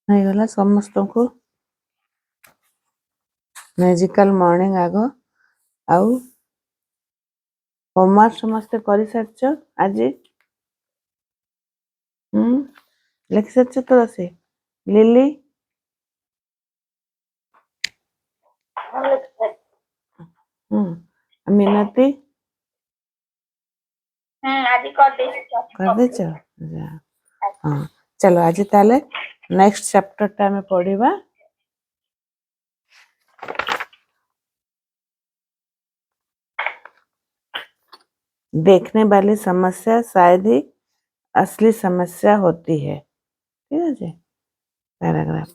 ହେଇଗଲା ସମସ୍ତଙ୍କୁ magical morning ଆଗ। ଆଉ ହୋମୱାର୍କ ସମସ୍ତେ କରିସାରିଛ ଆଜି? ଲେଖିସାରିଛ ତ ସେ ଲିଲି? ମିନତି କରିଦେଇଛ? ହଁ, चलो आज ताले नेक्स्ट चैप्टर टा में पढ़िबा। देखने वाली समस्या शायद ही असली समस्या होती है। ठीक है जी, पैराग्राफ।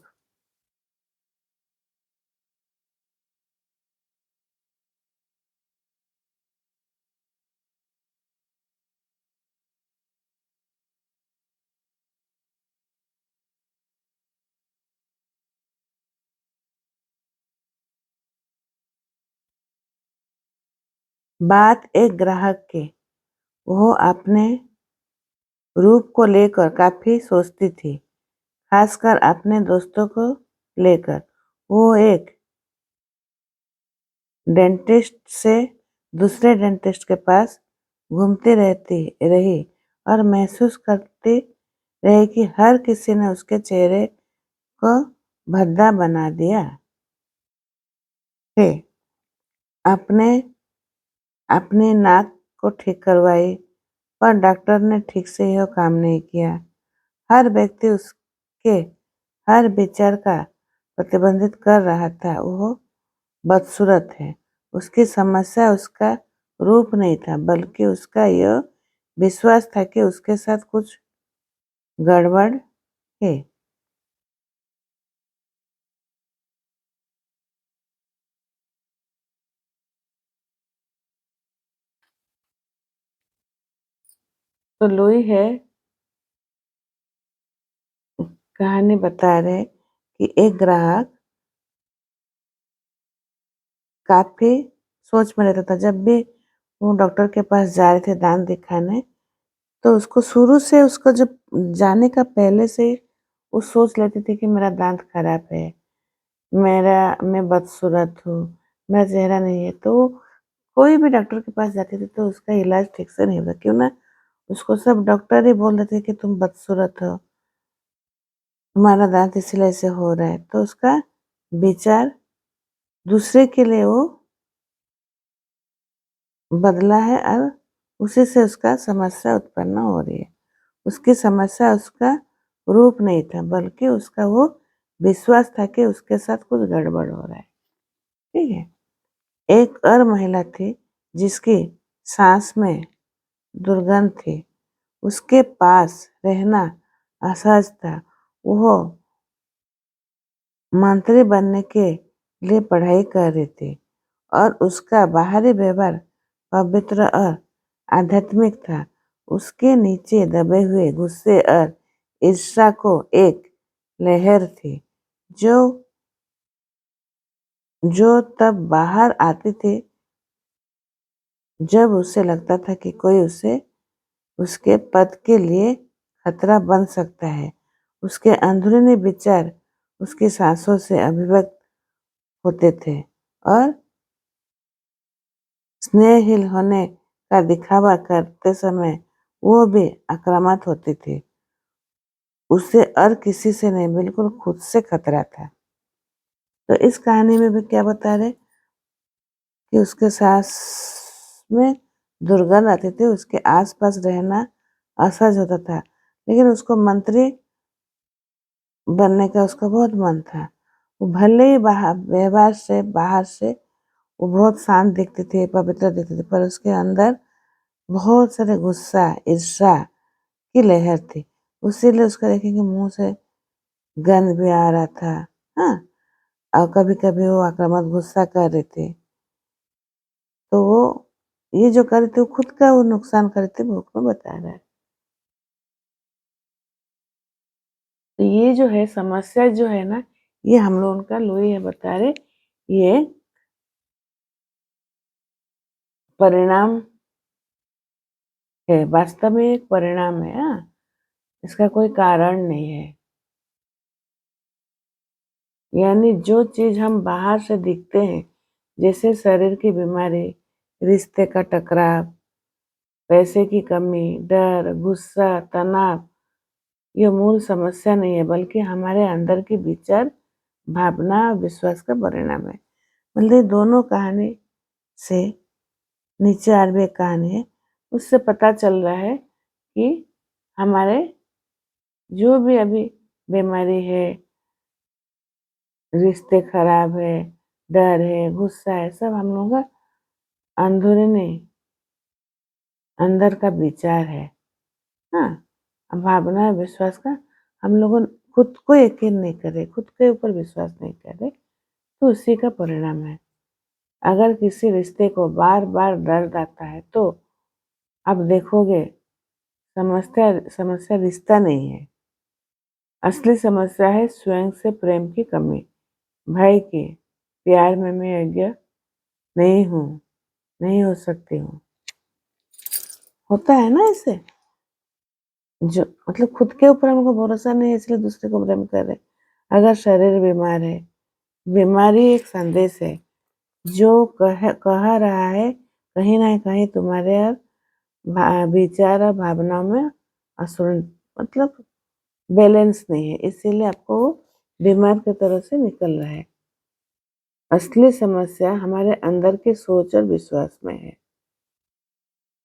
बात एक ग्राहक की, वो अपने रूप को लेकर काफी सोचती थी, खासकर अपने दोस्तों को लेकर। वो एक डेंटिस्ट से दूसरे डेंटिस्ट के पास घूमती रही और महसूस करती रही कि हर किसी ने उसके चेहरे को भद्दा बना दिया है। अपने नाक को ठीक करवाई, पर डॉक्टर ने ठीक से यह काम नहीं किया। हर व्यक्ति उसके हर विचार का प्रतिबंधित कर रहा था। वो बदसूरत है। उसकी समस्या उसका रूप नहीं था, बल्कि उसका यह विश्वास था कि उसके साथ कुछ गड़बड़ है। तो लुई है कहानी बता रहे कि एक ग्राहक काफी सोच में रहता था। जब भी वो डॉक्टर के पास जा रहे थे दांत दिखाने, तो उसको शुरू से उसको जब जाने का पहले से वो सोच लेती थी कि मेरा दांत खराब है, मैं बदसूरत हूँ, मेरा चेहरा नहीं है। तो कोई भी डॉक्टर के पास जाती थी तो उसका इलाज ठीक से नहीं होता। क्यों ना, उसको सब डॉक्टर ही बोल देते कि तुम बदसूरत हो, तुम्हारा दांत इसलिए ऐसे हो रहा है। तो उसका विचार दूसरे के लिए वो बदला है और उसी से उसका समस्या उत्पन्न हो रही है। उसकी समस्या उसका रूप नहीं था, बल्कि उसका वो विश्वास था कि उसके साथ कुछ गड़बड़ हो रहा है। ठीक है। एक और महिला थी जिसकी सांस में दुर्गंध थी। उसके पास रहना असहज था। वो मंत्री बनने के लिए पढ़ाई कर रही थी और उसका बाहरी व्यवहार पवित्र और आध्यात्मिक था। उसके नीचे दबे हुए गुस्से और ईर्ष्या को एक लहर थी जो जो तब बाहर आती थी जब उसे लगता था कि कोई उसे उसके पद के लिए खतरा बन सकता है। उसके अंदरूनी विचार उसकी सांसों से अभिव्यक्त होते थे और स्नेहहीन होने का दिखावा करते समय वो भी आक्रामक होती थी। उसे और किसी से नहीं, बिल्कुल खुद से खतरा था। तो इस कहानी में भी क्या बता रहे कि उसके सांस में दुर्गंध आती थी, उसके आसपास रहना असहज होता था, लेकिन उसको मंत्री बनने का उसका बहुत मन था। वो भले ही व्यवहार से बाहर से वो बहुत शांत दिखती थी, पवित्र दिखती थी, पर उसके अंदर बहुत सारे गुस्सा, ईर्ष्या की लहर थी। उसीलिए उसका देखेंगे मुंह से गंध भी आ रहा था। हाँ, और कभी कभी वो आक्रामक गुस्सा कर रहे थे। तो वो ये जो कर रहे थे वो खुद का वो नुकसान कर रहे थे, भूख में बता रहा है। तो ये जो है समस्या जो है ना, ये हम लोग का लुई है बता रहे, ये परिणाम है, वास्तव में एक परिणाम है। हाँ, इसका कोई कारण नहीं है। यानी जो चीज़ हम बाहर से दिखते हैं, जैसे शरीर की बीमारी, रिश्ते का टकराव, पैसे की कमी, डर, गुस्सा, तनाव, ये मूल समस्या नहीं है बल्कि हमारे अंदर की विचार, भावना और विश्वास का परिणाम है। मतलब ये दोनों कहानी से नीचे और भी एक कहानी है, उससे पता चल रहा है कि हमारे जो भी अभी बीमारी है, रिश्ते खराब है, डर है, गुस्सा है, सब हम लोगों का अंदरूनी अंदर का विचार है। हाँ, भावना विश्वास का हम लोग खुद को यकीन नहीं करे, खुद के ऊपर विश्वास नहीं करे, तो उसी का परिणाम है। अगर किसी रिश्ते को बार-बार दर्द आता है तो आप देखोगे समस्या समस्या रिश्ता नहीं है। असली समस्या है स्वयं से प्रेम की कमी, भय की, प्यार में मैं योग्य नहीं हूँ, नहीं हो सकती हूँ। होता है ना ऐसे? जो मतलब खुद के ऊपर हमको भरोसा नहीं है इसलिए दूसरे को ब्लेम कर रहे। अगर शरीर बीमार है, बीमारी एक संदेश है जो कह रहा है कहीं न कहीं तुम्हारे विचार और भावनाओं में असुर मतलब बैलेंस नहीं है, इसीलिए आपको वो बीमार की तरह से निकल रहा है। असली समस्या हमारे अंदर की सोच और विश्वास में है।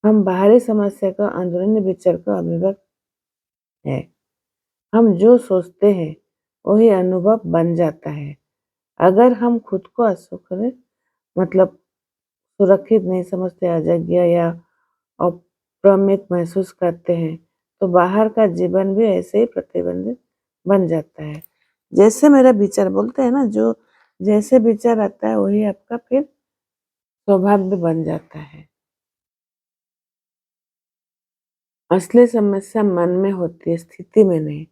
हम बाहरी समस्या का अंदरूनी विचार का अभिव्यक्त है। हम जो सोचते हैं वही अनुभव बन जाता है। अगर हम खुद को असुरक्षित मतलब सुरक्षित नहीं समझते, अयोग्य या अप्रमित महसूस करते हैं, तो बाहर का जीवन भी ऐसे ही प्रतिबंधित बन जाता है। जैसे मेरा विचार बोलते हैं ना, जो जैसे विचार आता है वही आपका फिर स्वभाव भी बन जाता है। असली समस्या मन में होती है, स्थिति में नहीं।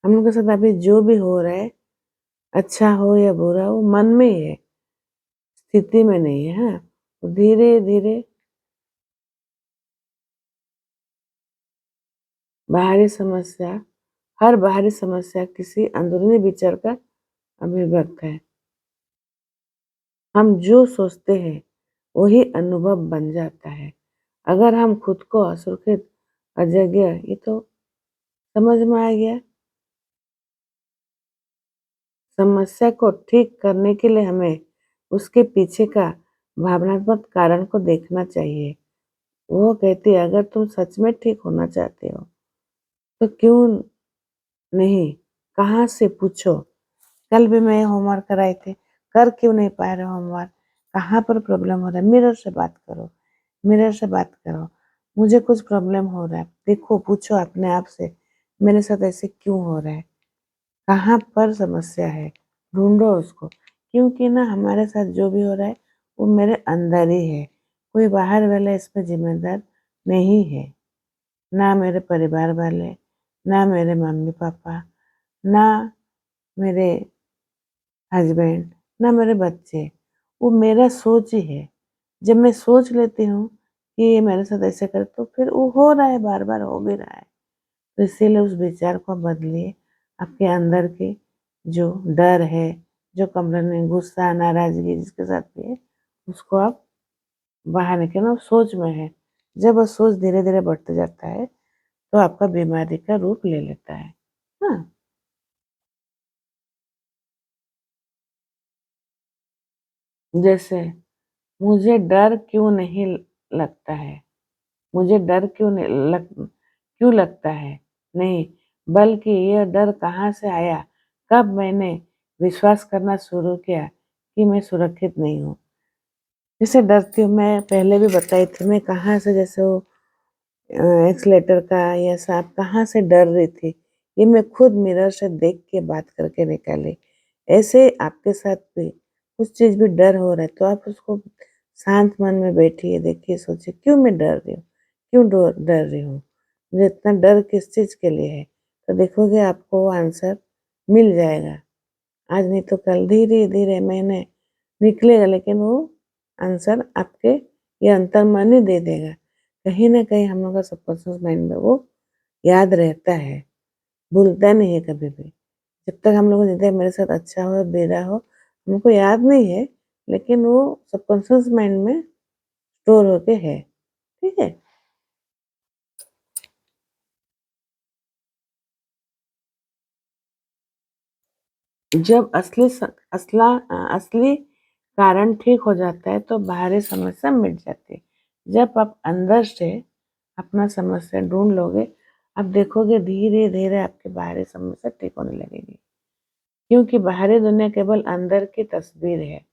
हम लोग के साथ अभी जो भी हो रहा है, अच्छा हो या बुरा हो, मन में ही है, स्थिति में नहीं है। हाँ, तो धीरे-धीरे बाहरी समस्या हर बाहरी समस्या किसी अंदरूनी विचार का अभिव्यक्त है। हम जो सोचते हैं वही अनुभव बन जाता है। अगर हम खुद को असुरक्षित, अयोग्य, ये तो समझ में आ गया। समस्या को ठीक करने के लिए हमें उसके पीछे का भावनात्मक कारण को देखना चाहिए। वो कहती है अगर तुम सच में ठीक होना चाहते हो तो क्यों नहीं, कहाँ से पूछो। कल भी मैं होमवर्क कराए थे, कर क्यों नहीं पा रहे हो होमवर्क, कहाँ पर प्रॉब्लम हो रहा है, मिरर से बात करो, मिरर से बात करो। मुझे कुछ प्रॉब्लम हो रहा है, देखो पूछो अपने आप से, मेरे साथ ऐसे क्यों हो रहा है, कहाँ पर समस्या है, ढूंढो उसको। क्योंकि ना हमारे साथ जो भी हो रहा है वो मेरे अंदर ही है, कोई बाहर वाला इसमें जिम्मेदार नहीं है। ना मेरे परिवार वाले, ना मेरे मम्मी पापा, ना मेरे हस्बैंड, ना मेरे बच्चे, वो मेरा सोच ही है। जब मैं सोच लेती हूँ कि ये मेरे साथ ऐसे करे तो फिर वो हो रहा है, बार-बार हो भी रहा है। तो इसीलिए उस विचार को बदलिए। आपके अंदर के जो डर है, जो कमरे में गुस्सा, नाराज़गी जिसके साथ भी है, उसको आप बाहर निकालें, वो सोच में है। जब वो सोच धीरे-धीरे बढ़ते जाता है, तो आपका बीमारी का रूप ले लेता है। हाँ, जैसे मुझे डर क्यों नहीं लगता है? मुझे डर क्यों लगता है? नहीं, बल्कि यह डर कहाँ से आया? कब मैंने विश्वास करना शुरू किया कि मैं सुरक्षित नहीं हूँ? जैसे डरती हूँ, मैं पहले भी बताई थी, मैं कहाँ से जैसे वो एक्सेलेरेटर का या सांप कहाँ से डर रही थी, ये मैं खुद मिरर से देख के बात करके निकाली। ऐसे आपके साथ भी कुछ चीज़ भी डर हो रहा है, तो आप उसको शांत मन में बैठिए, देखिए, सोचिए क्यों मैं डर रही हूँ? क्यों डर रही हूँ? मुझे इतना डर किस चीज़ के लिए है? तो देखोगे आपको वो आंसर मिल जाएगा। आज नहीं तो कल धीरे-धीरे महीने निकलेगा लेकिन वो आंसर आपके ये अंतर्मन ही दे देगा। कहीं न कहीं हम लोग का सबकॉन्शियस माइंड में वो याद रहता है, भूलता नहीं है कभी भी। जब तक हम लोगों को जिंदगी मेरे साथ अच्छा हो बुरा हो हमको याद नहीं है, लेकिन वो सबकॉन्शियस माइंड में स्टोर होके है। ठीक है? जब असली कारण ठीक हो जाता है तो बाहरी समस्या मिट जाती है। जब आप अंदर से अपना समस्या ढूंढ लोगे, आप देखोगे धीरे धीरे आपकी बाहरी समस्या ठीक होने लगेगी, क्योंकि बाहरी दुनिया केवल अंदर की तस्वीर है।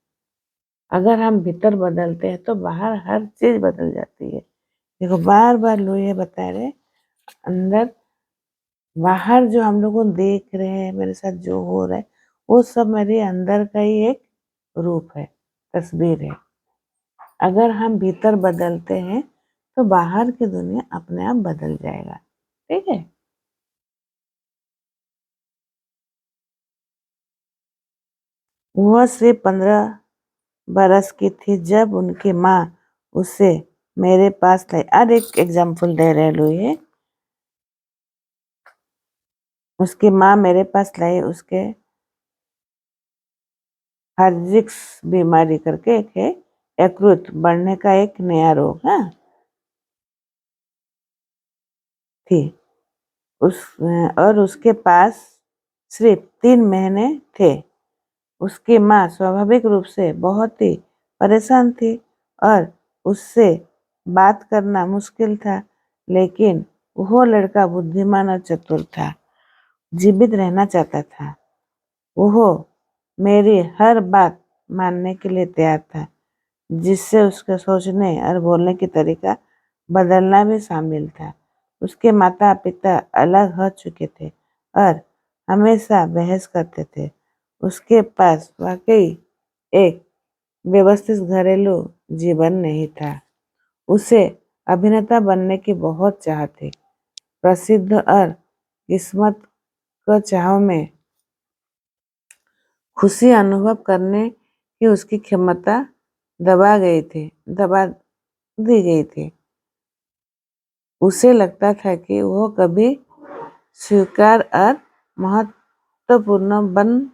अगर हम भीतर बदलते हैं तो बाहर हर चीज बदल जाती है। देखो बार बार लोग ये बता रहे, अंदर बाहर जो हम लोग को देख रहे हैं, मेरे साथ जो हो रहा है, वो सब मेरे अंदर का ही एक रूप है, तस्वीर है। अगर हम भीतर बदलते हैं तो बाहर की दुनिया अपने आप बदल जाएगा। ठीक है? वह सिर्फ 15 बरस की थी जब उनकी माँ उसे मेरे पास लाई। और एक एग्जाम्पल दे रहे लो, ये उसकी माँ मेरे पास लाई, उसके हर्जिक्स बीमारी करके एक है, यकृत बढ़ने का एक नया रोग है थी उस और उसके पास सिर्फ 3 महीने थे। उसकी माँ स्वाभाविक रूप से बहुत ही परेशान थी और उससे बात करना मुश्किल था, लेकिन वो लड़का बुद्धिमान और चतुर था, जीवित रहना चाहता था। वो मेरी हर बात मानने के लिए तैयार था, जिससे उसके सोचने और बोलने की तरीका बदलना भी शामिल था। उसके माता पिता अलग हो चुके थे और हमेशा बहस करते थे। उसके पास वाकई एक व्यवस्थित घरेलू जीवन नहीं था। उसे अभिनेता बनने की बहुत चाह थी। प्रसिद्ध और किस्मत को चाह में खुशी अनुभव करने की उसकी क्षमता दबा दी गई थी। उसे लगता था कि वो कभी स्वीकार और महत्वपूर्ण बन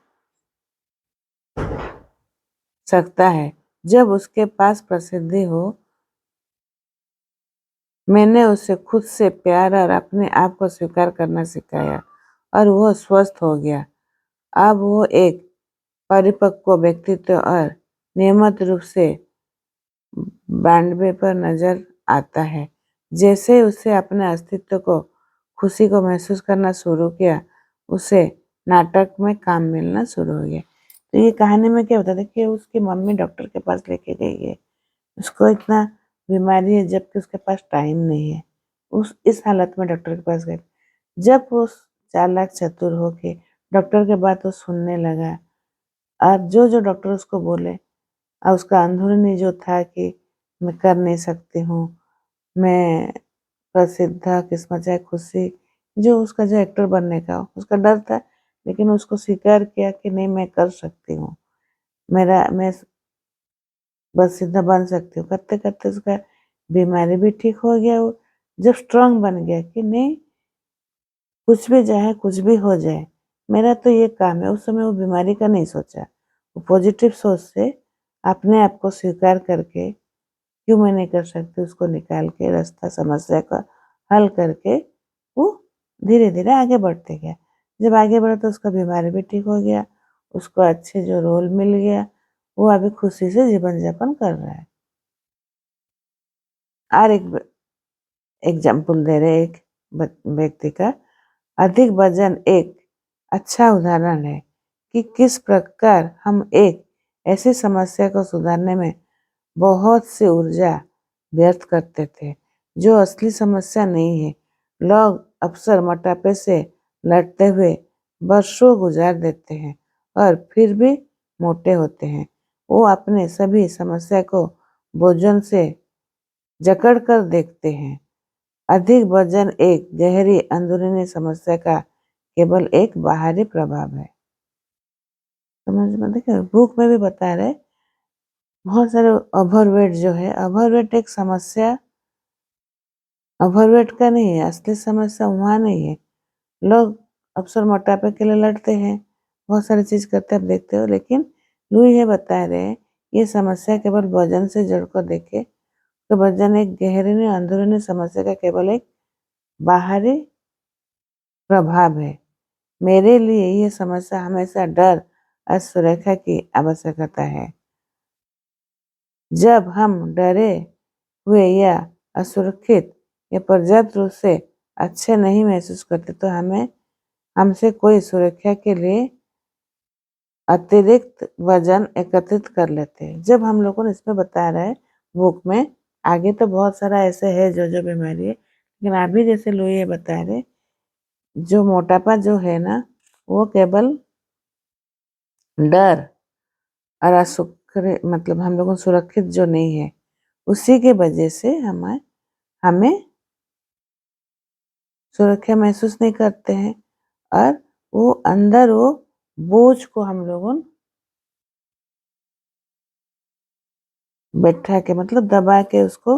सकता है जब उसके पास प्रसिद्धि हो। मैंने उसे खुद से प्यार और अपने आप को स्वीकार करना सिखाया और वो स्वस्थ हो गया। अब वो एक परिपक्व व्यक्तित्व और नियमित रूप से बानवे पर नजर आता है। जैसे उसे अपने अस्तित्व को खुशी को महसूस करना शुरू किया, उसे नाटक में काम मिलना शुरू हो गया। तो ये कहानी में क्या होता था कि उसकी मम्मी डॉक्टर के पास लेके गई है, उसको इतना बीमारी है जबकि उसके पास टाइम नहीं है। उस इस हालत में डॉक्टर के पास गए। जब वो चालाक चतुर होके डॉक्टर के बात वो सुनने लगा और जो जो डॉक्टर उसको बोले, और उसका अंदरूनी जो था कि मैं कर नहीं सकती हूँ, मैं प्रसिद्ध किस्मत चाहे खुशी, जो उसका जो एक्टर बनने का उसका डर था, लेकिन उसको स्वीकार किया कि नहीं मैं कर सकती हूँ, मैं प्रसिद्ध बन सकती हूँ। करते करते उसका बीमारी भी ठीक हो गया। वो जब स्ट्रांग बन गया कि नहीं कुछ भी चाहे कुछ भी हो जाए, मेरा तो ये काम है। उस समय वो बीमारी का नहीं सोचा, वो पॉजिटिव सोच से अपने आप को स्वीकार करके क्यों मैं नहीं कर सकती उसको निकाल के रास्ता समस्या का हल करके वो धीरे धीरे आगे बढ़ते गया। जब आगे बढ़ा तो उसका बीमारी भी ठीक हो गया, उसको अच्छे जो रोल मिल गया, वो अभी खुशी से जीवन यापन कर रहा है। और एक एग्जाम्पल दे रहे एक व्यक्ति का। अधिक वजन एक अच्छा उदाहरण है कि किस प्रकार हम एक ऐसी समस्या को सुधारने में बहुत सी ऊर्जा व्यर्थ करते थे जो असली समस्या नहीं है। लोग अक्सर मोटापे से लड़ते हुए वर्षों गुजार देते हैं और फिर भी मोटे होते हैं। वो अपने सभी समस्या को भोजन से जकड़ कर देखते हैं। अधिक वजन एक गहरी अंदरूनी समस्या का केवल एक बाहरी प्रभाव है। समझ में देखिए बुक में भी बता रहे बहुत सारे ओवरवेट जो है, ओवरवेट एक समस्या ओवरवेट का नहीं है, असली समस्या वहाँ नहीं है। लोग अक्सर मोटापे के लिए लड़ते हैं, बहुत सारी चीज़ करते हैं, आप देखते हो। लेकिन लुई ये बता रहे हैं, ये समस्या केवल वजन से जड़ को देखे तो वजन एक गहरी अंदरूनी समस्या का केवल एक बाहरी प्रभाव है। मेरे लिए ये समस्या हमेशा डर और सुरक्षा की आवश्यकता है। जब हम डरे हुए या असुरक्षित या पर्याप्त रूप से अच्छे नहीं महसूस करते तो हमें हमसे कोई सुरक्षा के लिए अतिरिक्त वजन एकत्रित कर लेते हैं। जब हम लोगों ने इसमें बता रहा है बुक में, आगे तो बहुत सारा ऐसे है जो बीमारी है, लेकिन अभी जैसे लोग ये बता रहे, जो मोटापा जो है ना, वो केवल डर और मतलब हम लोगों सुरक्षित जो नहीं है, उसी के वजह से हमें हमें सुरक्षा महसूस नहीं करते हैं, और वो अंदर वो बोझ को हम लोगों बैठा के मतलब दबा के उसको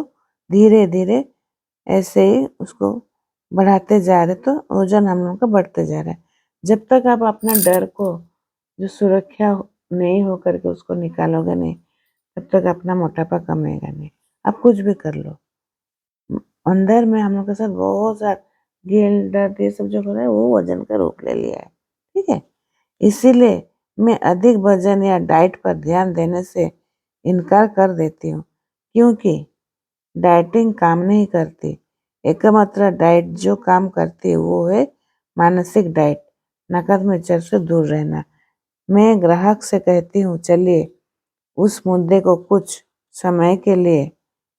धीरे धीरे ऐसे ही उसको बढ़ाते जा रहे, तो वजन हम लोगों का बढ़ते जा रहा है। जब तक आप अपना डर को जो सुरक्षा नहीं हो करके उसको निकालोगे नहीं, तब तक अपना मोटापा कमेगा नहीं। आप कुछ भी कर लो, अंदर में हम लोग के साथ बहुत सारा गिल्ट, दर्द, ये सब जो हो रहा है वो वजन का रूप ले लिया है। ठीक है, इसीलिए मैं अधिक वजन या डाइट पर ध्यान देने से इनकार कर देती हूँ, क्योंकि डाइटिंग काम नहीं करती। एकमात्र डाइट जो काम करती है वो है मानसिक डाइट, नकारात्मक विचार से दूर रहना। मैं ग्राहक से कहती हूँ, चलिए उस मुद्दे को कुछ समय के लिए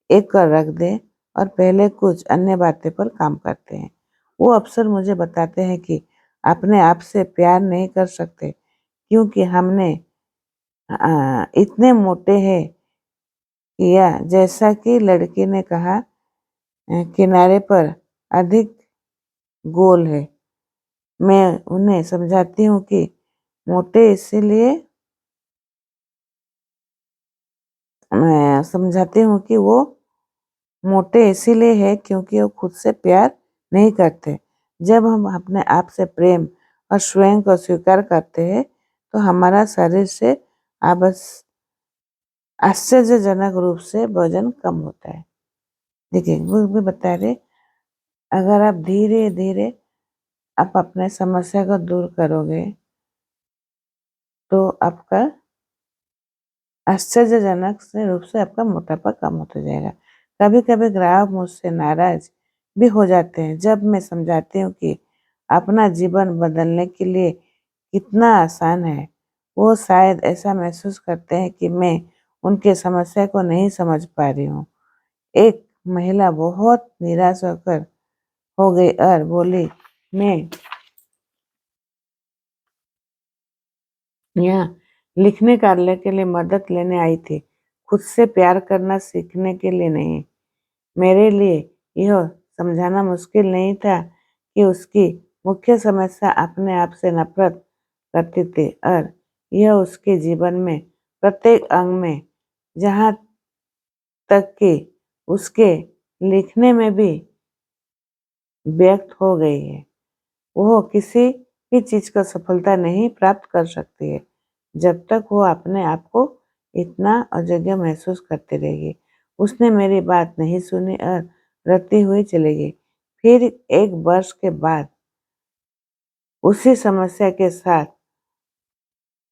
एक कर रख दें और पहले कुछ अन्य बातें पर काम करते हैं। वो अक्सर मुझे बताते हैं कि अपने आप से प्यार नहीं कर सकते क्योंकि हमने इतने मोटे हैं, या जैसा कि लड़की ने कहा, किनारे पर अधिक गोल है। मैं उन्हें समझाती हूँ कि मोटे इसीलिए मैं समझाती हूँ कि वो मोटे इसीलिए है क्योंकि वो खुद से प्यार नहीं करते। जब हम अपने आप से प्रेम और स्वयं को स्वीकार करते हैं तो हमारा शरीर से आबस आश्चर्यजनक रूप से वजन कम होता है। देखिए वो भी बता रहे, अगर आप धीरे धीरे आप अपने समस्या को दूर करोगे तो आपका आश्चर्यजनक से रूप से आपका मोटापा कम होता जाएगा। कभी कभी ग्राहक मुझसे नाराज भी हो जाते हैं जब मैं समझाती हूँ कि अपना जीवन बदलने के लिए कितना आसान है। वो शायद ऐसा महसूस करते हैं कि मैं उनके समस्या को नहीं समझ पा रही हूँ। एक महिला बहुत निराश होकर हो गई और बोली, मैं यहाँ लिखने कार्य के लिए मदद लेने आई थी, खुद से प्यार करना सीखने के लिए नहीं। मेरे लिए यह समझाना मुश्किल नहीं था कि उसकी मुख्य समस्या अपने आप से नफरत करती थी और यह उसके जीवन में प्रत्येक अंग में, जहाँ तक कि उसके लिखने में भी व्यक्त हो गई है। वो किसी भी चीज का सफलता नहीं प्राप्त कर सकती है जब तक वो अपने आप को इतना अयोग्य महसूस करती रहेगी। उसने मेरी बात नहीं सुनी और रोती हुई चली गई। फिर एक वर्ष के बाद उसी समस्या के साथ,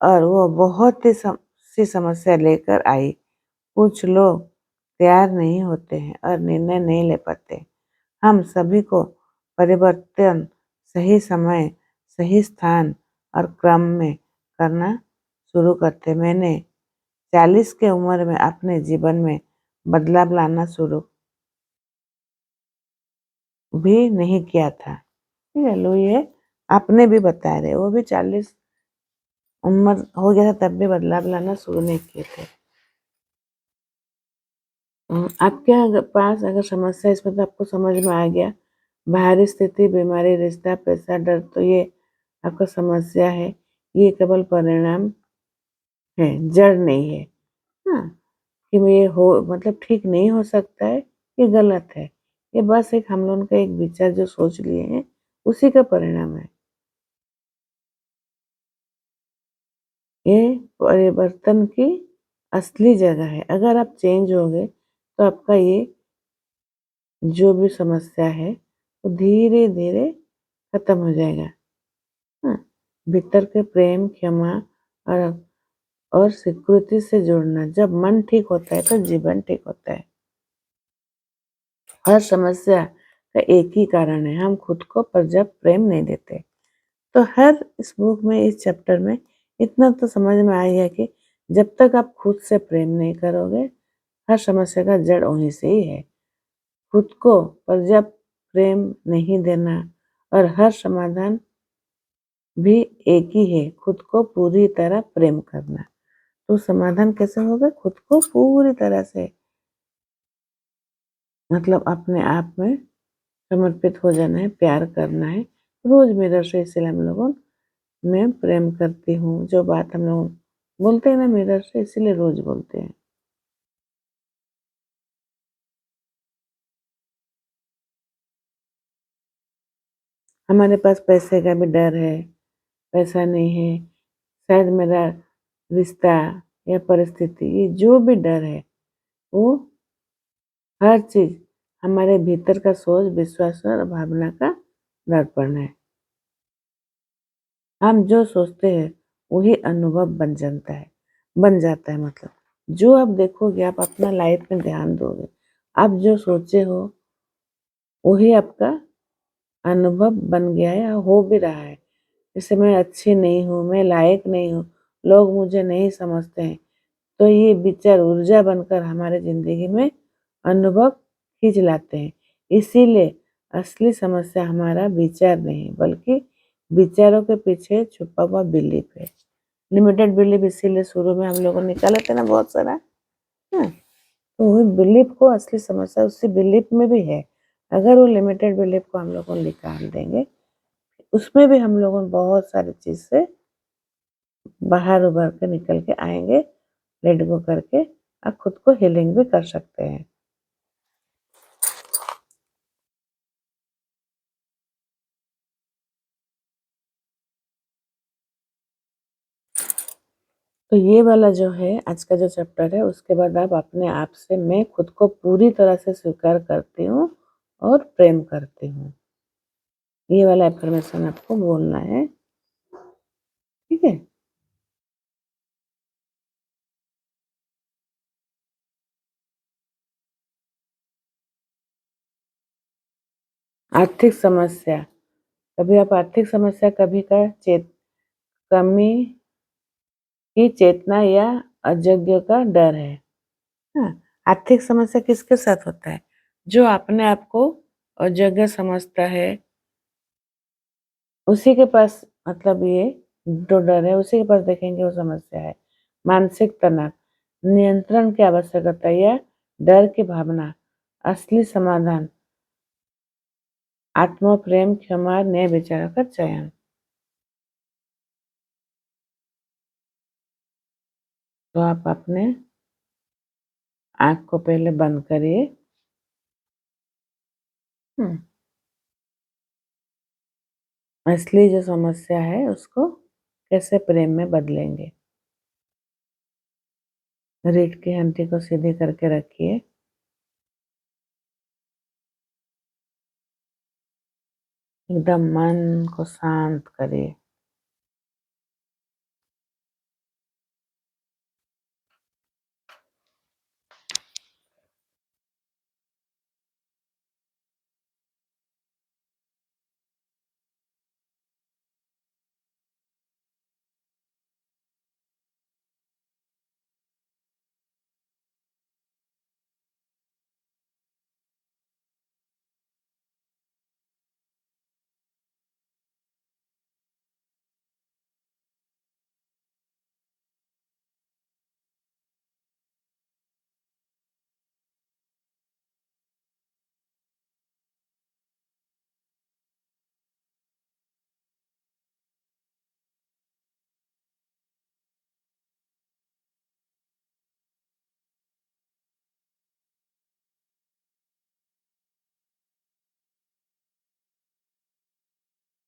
और वो बहुत ही सी समस्या लेकर आई। कुछ लोग तैयार नहीं होते हैं और निर्णय नहीं ले पाते। हम सभी को परिवर्तन सही समय, सही स्थान और क्रम में करना शुरू करते। मैंने 40 की उम्र में अपने जीवन में बदलाव लाना शुरू भी नहीं किया था। ठीक है, लो ये आपने भी बता रहे, वो भी 40 उम्र हो गया था तब भी बदलाव लाना शुरू नहीं किए थे। आपके पास अगर समस्या इसमें तो आपको समझ में आ गया, बाहरी स्थिति, बीमारी, रिश्ता, पैसा, डर, तो ये आपका समस्या है। ये केवल परिणाम है, जड़ नहीं है। हाँ, कि ये हो मतलब ठीक नहीं हो सकता है, ये गलत है। ये बस एक हम लोगों का एक विचार जो सोच लिए हैं, उसी का परिणाम है। ये परिवर्तन की असली जगह है। अगर आप चेंज हो गए तो आपका ये जो भी समस्या है वो धीरे-धीरे खत्म हो जाएगा। हाँ, भीतर के प्रेम, क्षमा और स्वीकृति से जुड़ना। जब मन ठीक होता है तो जीवन ठीक होता है। हर समस्या का एक ही कारण है, हम खुद को पर्याप्त प्रेम नहीं देते। तो हर इस बुक में, इस चैप्टर में इतना तो समझ में आ गया कि जब तक आप खुद से प्रेम नहीं करोगे, हर समस्या का जड़ वहीं से ही है। खुद को पर्याप्त प्रेम नहीं देना और हर समाधान भी एक ही है, खुद को पूरी तरह प्रेम करना। तो समाधान कैसे होगा? खुद को पूरी तरह से मतलब अपने आप में समर्पित हो जाना है, प्यार करना है। रोज मिरर से इसलिए हम लोगों मैं प्रेम करती हूँ, जो बात हम लोग बोलते हैं ना मिरर से, इसीलिए रोज बोलते हैं। हमारे पास पैसे का भी डर है, पैसा नहीं है, शायद मेरा रिश्ता या परिस्थिति, ये जो भी डर है वो हर चीज हमारे भीतर का सोच, विश्वास और भावना का दर्पण है। हम जो सोचते हैं वही अनुभव बन जाता है। मतलब जो आप देखोगे, आप अपना लाइफ में ध्यान दोगे, आप जो सोचे हो वही आपका अनुभव बन गया है, हो भी रहा है। जैसे मैं अच्छी नहीं हूँ, मैं लायक नहीं हूँ, लोग मुझे नहीं समझते हैं, तो ये विचार ऊर्जा बनकर हमारे जिंदगी में अनुभव खींच लाते हैं। इसीलिए असली समस्या हमारा विचार नहीं, बल्कि विचारों के पीछे छुपा हुआ बिलीफ है। लिमिटेड बिलीफ इसीलिए शुरू में हम लोगों ने निकाले थे ना बहुत सारा। हाँ, तो वो बिलीफ को असली समस्या उसी बिलीफ में भी है। अगर वो लिमिटेड बिलीफ को हम लोग निकाल देंगे, उसमें भी हम लोग बहुत सारी चीज से बाहर उभर के निकल के आएंगे। लेट गो करके आप खुद को हीलिंग भी कर सकते हैं। तो ये वाला जो है आज का जो चैप्टर है, उसके बाद आप अपने आप से मैं खुद को पूरी तरह से स्वीकार करती हूँ और प्रेम करती हूँ, ये वाला एफर्मेशन आपको बोलना है। ठीक है। आर्थिक समस्या, कभी आप आर्थिक समस्या, कभी का कमी की चेतना या अयोग्य का डर है। हाँ, आर्थिक समस्या किसके साथ होता है? जो अपने आप को अयोग्य समझता है, उसी के पास, मतलब ये जो डर है उसी के पास देखेंगे वो समस्या है। मानसिक तनाव, नियंत्रण की आवश्यकता या डर की भावना, असली समाधान आत्म प्रेम, क्षमा, नए विचारों का चयन। तो आप अपने आंख को पहले बंद करिए। हम्म, असली जो समस्या है उसको कैसे प्रेम में बदलेंगे। रीढ़ की हड्डी को सीधी करके रखिए। एकदम मन को शांत करिए।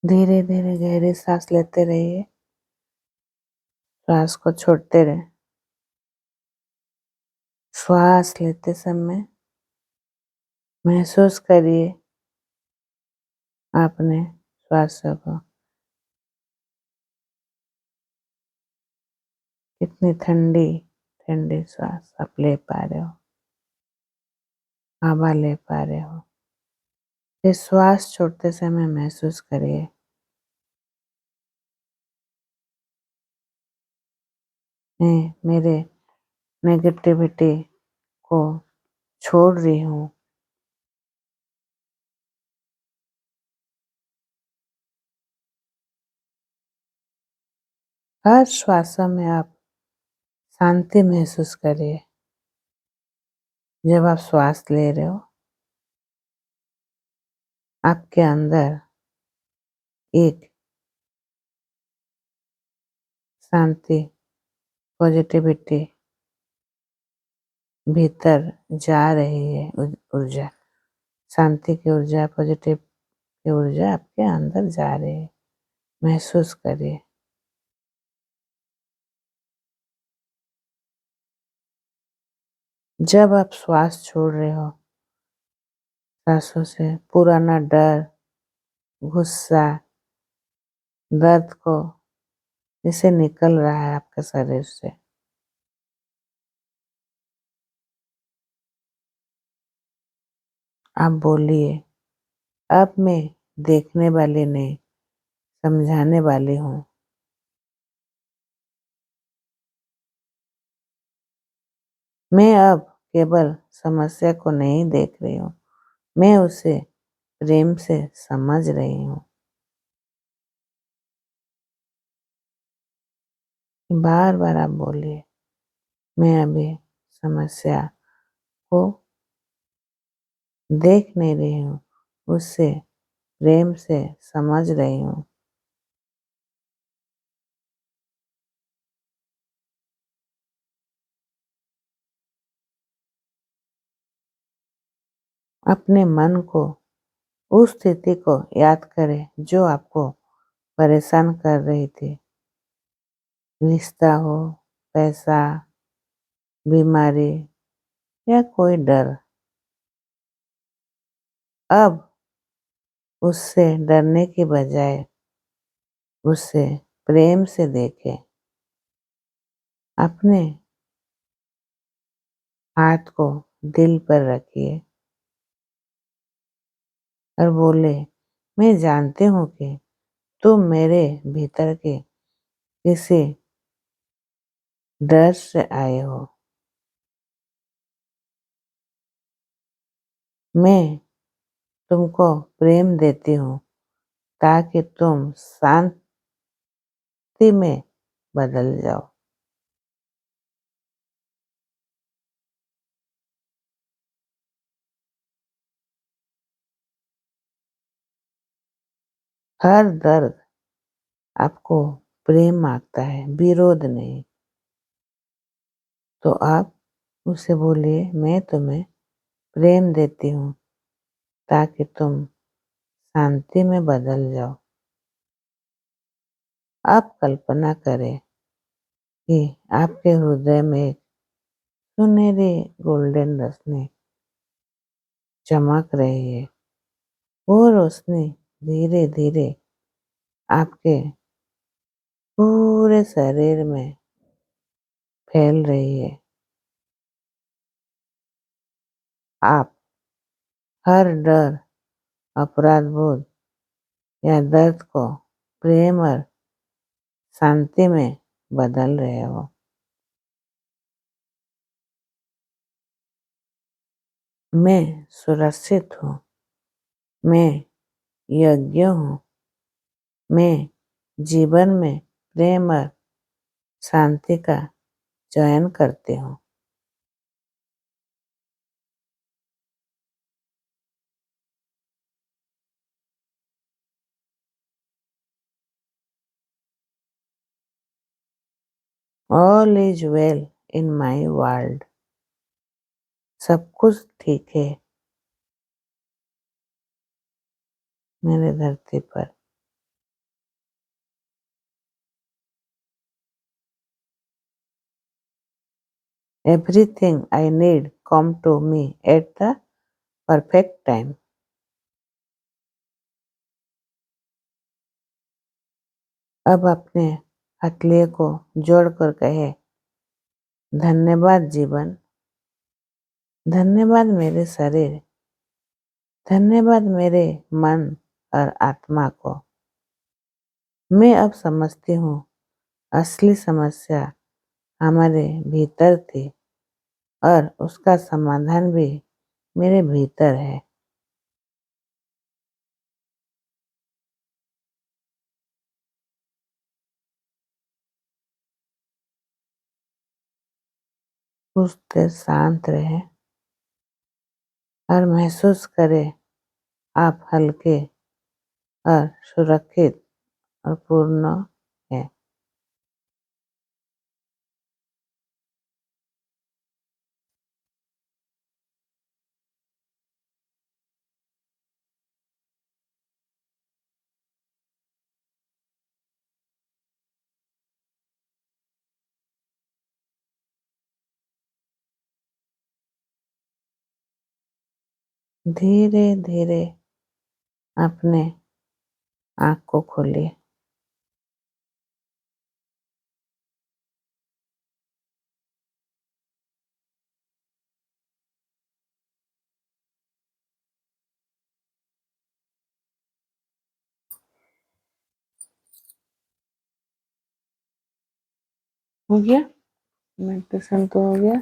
धीरे धीरे गहरी सांस लेते रहिए। श्वास को छोड़ते रहे। श्वास लेते समय महसूस करिए आपने श्वासों को कितनी ठंडी ठंडी श्वास आप ले पा रहे हो, हवा ले पा रहे हो। ये श्वास छोड़ते समय महसूस करिए मैं मेरे नेगेटिविटी को छोड़ रही हूँ। हर श्वासों में आप शांति महसूस करिए। जब आप श्वास ले रहे हो आपके अंदर एक शांति, पॉजिटिविटी भीतर जा रही है। ऊर्जा, शांति की ऊर्जा, पॉजिटिव की ऊर्जा आपके अंदर जा रही है। महसूस करिए। जब आप श्वास छोड़ रहे हो सांसों से, पुराना डर, गुस्सा, दर्द को जैसे निकल रहा है आपके शरीर से। आप बोलिए, अब मैं देखने वाली नहीं, समझाने वाली हूँ। मैं अब केवल समस्या को नहीं देख रही हूँ, मैं उसे प्रेम से समझ रही हूँ। बार बार आप बोलिए, मैं अभी समस्या को देख नहीं रही हूँ, उससे प्रेम से समझ रही हूँ। अपने मन को उस स्थिति को याद करें जो आपको परेशान कर रही थी। रिश्ता हो, पैसा, बीमारी या कोई डर। अब उससे डरने की बजाय उसे प्रेम से देखें। अपने हाथ को दिल पर रखिए और बोले, मैं जानती हूँ कि तुम मेरे भीतर के किसी डर से आए हो। मैं तुमको प्रेम देती हूँ ताकि तुम शांति में बदल जाओ। हर दर्द आपको प्रेम मांगता है, विरोध नहीं। तो आप उसे बोलिए, मैं तुम्हें प्रेम देती हूँ ताकि तुम शांति में बदल जाओ। आप कल्पना करें कि आपके हृदय में एक सुनहरी गोल्डन रोशनी चमक रही है। वो रोशनी धीरे धीरे आपके पूरे शरीर में फैल रही है। आप हर डर, अपराध बोध या दर्द को प्रेम और शांति में बदल रहे हो। मैं सुरक्षित हूँ, मैं योग्य हूँ, मैं जीवन में प्रेम और शांति का चयन करती हूँ। All is well in my world. सब कुछ ठीक है मेरे धरती पर। Everything I need come to me at the perfect time. अब अपने हथेली को जोड़कर कहे, धन्यवाद जीवन, धन्यवाद मेरे शरीर, धन्यवाद मेरे मन और आत्मा को। मैं अब समझती हूँ असली समस्या हमारे भीतर थी और उसका समाधान भी मेरे भीतर है। कुछ देर शांत रहे और महसूस करें आप हल्के और सुरक्षित और पूर्ण है। धीरे धीरे अपने आँख को खोलिए। हो गया? मेडिटेशन तो हो गया,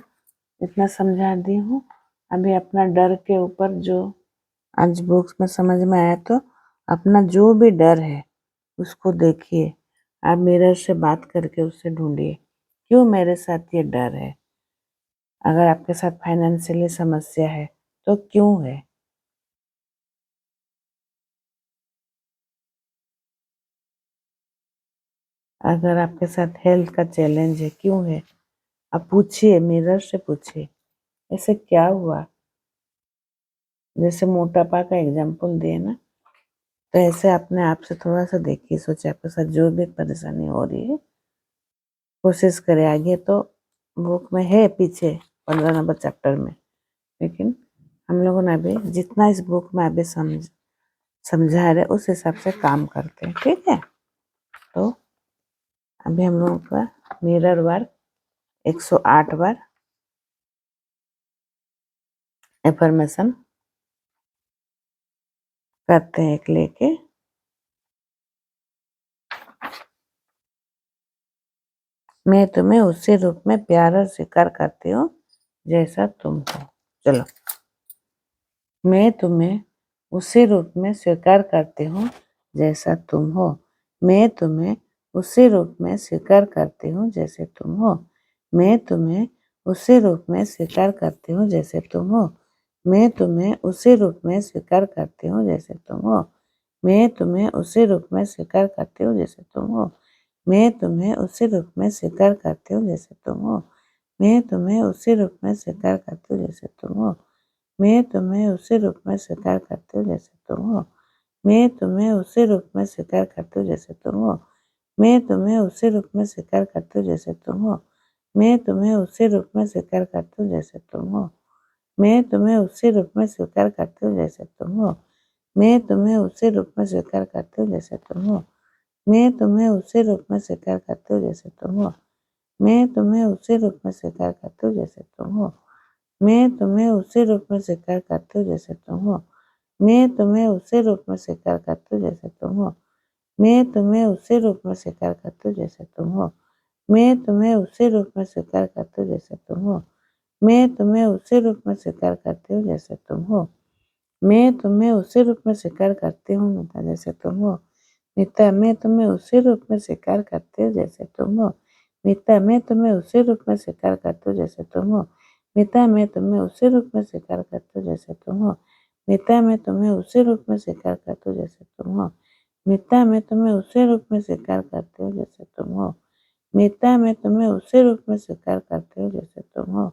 इतना समझा दी हूँ। अभी अपना डर के ऊपर जो आज बुक्स में समझ में आया, तो अपना जो भी डर है उसको देखिए। आप मिरर से बात करके उससे ढूंढिए, क्यों मेरे साथ ये डर है। अगर आपके साथ फाइनेंशियली समस्या है तो क्यों है। अगर आपके साथ हेल्थ का चैलेंज है, क्यों है। आप पूछिए, मिरर से पूछिए, ऐसे क्या हुआ। जैसे मोटापा का एग्जाम्पल दिए ना, तो ऐसे अपने आप से थोड़ा सा देखिए, सोचिए आपके साथ जो भी परेशानी हो रही है, कोशिश करें। आगे तो बुक में है, पीछे 15 नंबर चैप्टर में, लेकिन हम लोगों ने अभी जितना इस बुक में अभी समझा रहे उस हिसाब से काम करते हैं, ठीक है। तो अभी हम लोगों का मिरर वर्क 108 बार एफर्मेशन करते हैं एक लेके। मैं तुम्हें उसी रूप में प्यार और स्वीकार करती हूँ जैसा तुम हो। चलो, मैं तुम्हें उसी रूप में स्वीकार करती हूँ जैसा तुम हो। मैं तुम्हें उसी रूप में स्वीकार करती हूँ जैसे तुम हो। मैं तुम्हें उसी रूप में स्वीकार करती हूँ जैसे तुम हो। मैं तुम्हें उसी रूप में स्वीकार करती हूँ जैसे तुम हो। मैं तुम्हें उसी रूप में स्वीकार करती हूँ जैसे तुम हो। मैं तुम्हें उसी रूप में स्वीकार करती हूँ जैसे तुम हो। मैं तुम्हें उसी रूप में स्वीकार करती हूँ जैसे तुम हो। मैं तुम्हें उसी रूप में स्वीकार करती हूँ जैसे तुम हो। मैं तुम्हें उसी रूप में स्वीकार करती हूँ जैसे तुम हो। मैं तुम्हें उसी रूप में स्वीकार करती हूँ जैसे तुम हो। मैं तुम्हें उसी रूप में स्वीकार करती हूँ जैसे तुम हो। मैं तुम्हें उसी रूप में स्वीकार करती हूँ जैसे तुम हो। मैं तुम्हें उसी रूप में स्वीकार करती हूँ जैसे तुम हो। मैं तुम्हें उसी रूप में स्वीकार करती हूँ जैसे तुम हो। मैं तुम्हें उसी रूप में स्वीकार करती हूँ जैसे तुम हो। मैं तुम्हें उसी रूप में स्वीकार करती हूँ जैसे तुम हो। मैं तुम्हें उसी रूप में स्वीकार करती हूँ जैसे तुम हो। मैं तुम्हें उसी रूप में स्वीकार करती हूँ जैसे तुम हो। मैं तुम्हें उसी रूप में स्वीकार करती हूँ जैसे तुम हो। मैं तुम्हें उसी रूप में स्वीकार करती हूँ जैसे तुम हो। मैं तुम्हें उसी रूप में स्वीकार करती हूँ मीता जैसे तुम हो। मीता, मैं तुम्हें उसी रूप में स्वीकार करती हूँ जैसे तुम हो। मीता, मैं तुम्हें उसी रूप में स्वीकार करती हूँ जैसे तुम हो। मीता, मैं तुम्हें उसी रूप में स्वीकार करती हूँ जैसे तुम हो। मीता, मैं तुम्हें उसी रूप में स्वीकार करती हूँ जैसे तुम हो। मीता, मैं तुम्हें उसी रूप में स्वीकार करती हूँ जैसे तुम हो। मीता, मैं तुम्हें उसी रूप में स्वीकार करती हूँ जैसे तुम हो।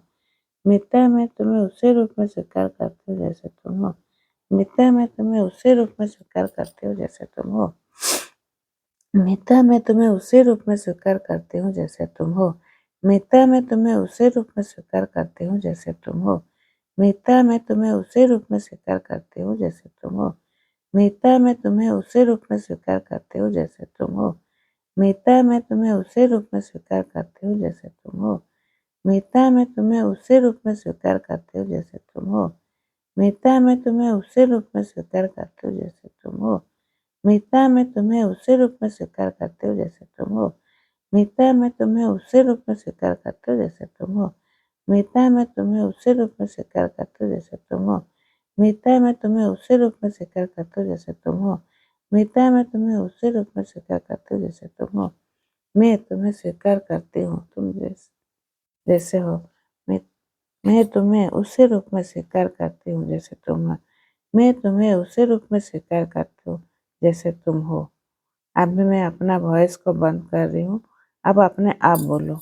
मीता, मैं तुम्हें उसी रूप में स्वीकार करती हूँ जैसे तुम हो। मीता, मैं तुम्हें उसी रूप में स्वीकार करती हूँ जैसे तुम हो। मीता, मैं तुम्हें उसी रूप में स्वीकार करती हूँ जैसे तुम हो। मीता मैं तुम्हें उसी रूप में स्वीकार करती हूँ जैसे तुम हो। मीता मैं तुम्हें उसी रूप में स्वीकार करती हूँ जैसे तुम हो। मीता मैं तुम्हें उसी रूप में स्वीकार करती हूँ जैसे तुम हो। मीता मैं तुम्हें उसी रूप में स्वीकार करती हूँ जैसे तुम हो। मीता मैं तुम्हें उसी रूप में स्वीकार करती हूँ जैसे तुम हो। मीता मैं तुम्हें उसी रूप में स्वीकार करती हूँ जैसे तुम हो। मीता मैं तुम्हें उसी रूप में स्वीकार करती हूँ जैसे तुम हो। मीता मैं तुम्हें उसी रूप में स्वीकार करती हूँ जैसे तुम हो। मीता मैं तुम्हें उसी रूप में स्वीकार करती हूँ जैसे तुम हो। मीता मैं तुम्हें उसी रूप में स्वीकार करती हूँ जैसे तुम हो। मीता मैं तुम्हें उसी रूप में स्वीकार करती हूँ जैसे तुम हो। मैं तुम्हें स्वीकार करती हूँ तुम जैसे हो। मैं मैं तुम्हें उसी रूप में स्वीकार करती हूँ जैसे तुम हो। मैं तुम्हें उसी रूप में स्वीकार करती हूँ जैसे तुम हो। अभी मैं अपना वॉइस को बंद कर रही हूँ। अब अपने आप बोलो।